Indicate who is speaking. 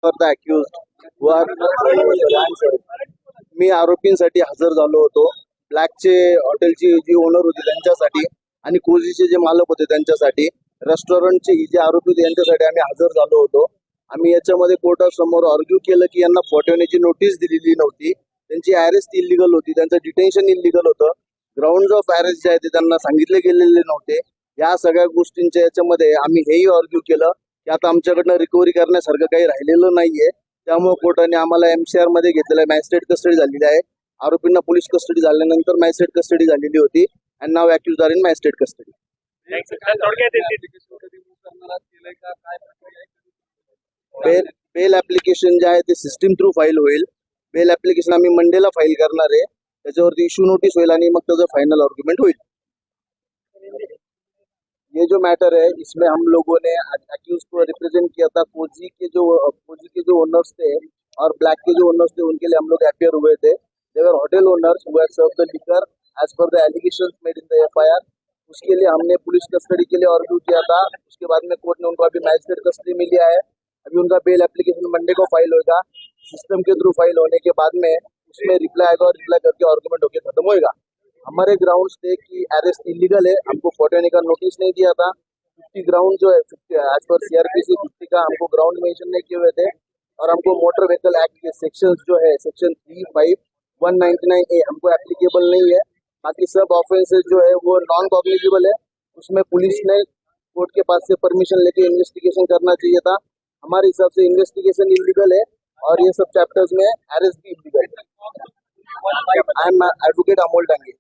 Speaker 1: for the accused who are मी आरोपींसाठी हजर झालो होतो. ब्लॅकचे हॉटेलची जी ओनर होती त्यांच्यासाठी आणि कोझीचे जे मालक होते त्यांच्यासाठी, रेस्टॉरंटचे जे आरोपी होते यांच्यासाठी आम्ही हजर झालो होतो. आम्ही याच्यामध्ये कोर्टासमोर आर्ग्यू केलं की यांना फॉटवण्याची नोटीस दिलेली नव्हती, त्यांची अरेस्ट इलिगल होती, त्यांचं डिटेन्शन इलिगल होतं, ग्राउंड ऑफ अरेस्ट जे आहे ते त्यांना सांगितले गेलेले नव्हते. या सगळ्या गोष्टींच्या याच्यामध्ये आम्ही हेही आर्ग्यू केलं की आता आमच्याकडनं रिकव्हरी करण्यासारखं काही राहिलेलं नाहीये. त्यामुळे कोर्टाने आम्हाला MCR मध्ये घेतलेलं आहे. मॅजिस्ट्रेट कस्टडी झालेली आहे. आरोपींना पोलीस कस्टडी झाल्यानंतर मॅजिस्ट्रेट कस्टडी झालेली होती and now accused are in magistrate custody. Bail application जे आहे ते सिस्टीम थ्रू फाईल होईल. बेल ऍप्लिकेशन आम्ही मंडेला फाईल करणार आहे. त्याच्यावरती इश्यू नोटीस होईल आणि मग त्याचं फायनल आर्ग्युमेंट होईल. ये जो मैटर है इसमें हम लोगों ने अक्यूज को रिप्रेजेंट किया था. कोजी के जो ओनर्स थे और ब्लैक के जो ओनर्स थे उनके लिए हम लोग अपियर हुए थे. They were hotel owners who had served the liquor as per the allegations made in the FIR. उसके लिए हमने पुलिस कस्टडी के लिए आर्ग्यू किया था. उसके बाद में कोर्ट ने उनको अभी मैजिस्ट्रेट कस्टडी में लिया है. अभी उनका बेल एप्लीकेशन मंडे को फाइल होगा. सिस्टम के थ्रू फाइल होने के बाद में उसमें रिप्लाई आएगा और रिप्लाई करके आर्ग्यूमेंट होकर खत्म होएगा. हमारे ग्राउंड्स थे कि अरेस्ट इलीगल है, हमको फॉटोने का नोटिस नहीं दिया था. 50 ग्राउंड जो है एज पर CRPC 50 का हमको ग्राउंड मेंशन नहीं किए हुए थे और हमको मोटर व्हीकल एक्ट के सेक्शंस जो है सेक्शन 35199A हमको एप्लीकेबल नहीं है. बाकी सब ऑफेंसेस जो है वो नॉन कॉग्निजेबल है. उसमें पुलिस ने कोर्ट के पास से परमिशन लेके इन्वेस्टिगेशन करना चाहिए था. हमारे हिसाब से इन्वेस्टिगेशन इलीगल है और ये सब चैप्टर्स में अरेस्ट भी इलीगल है. I am advocate Amol Dange.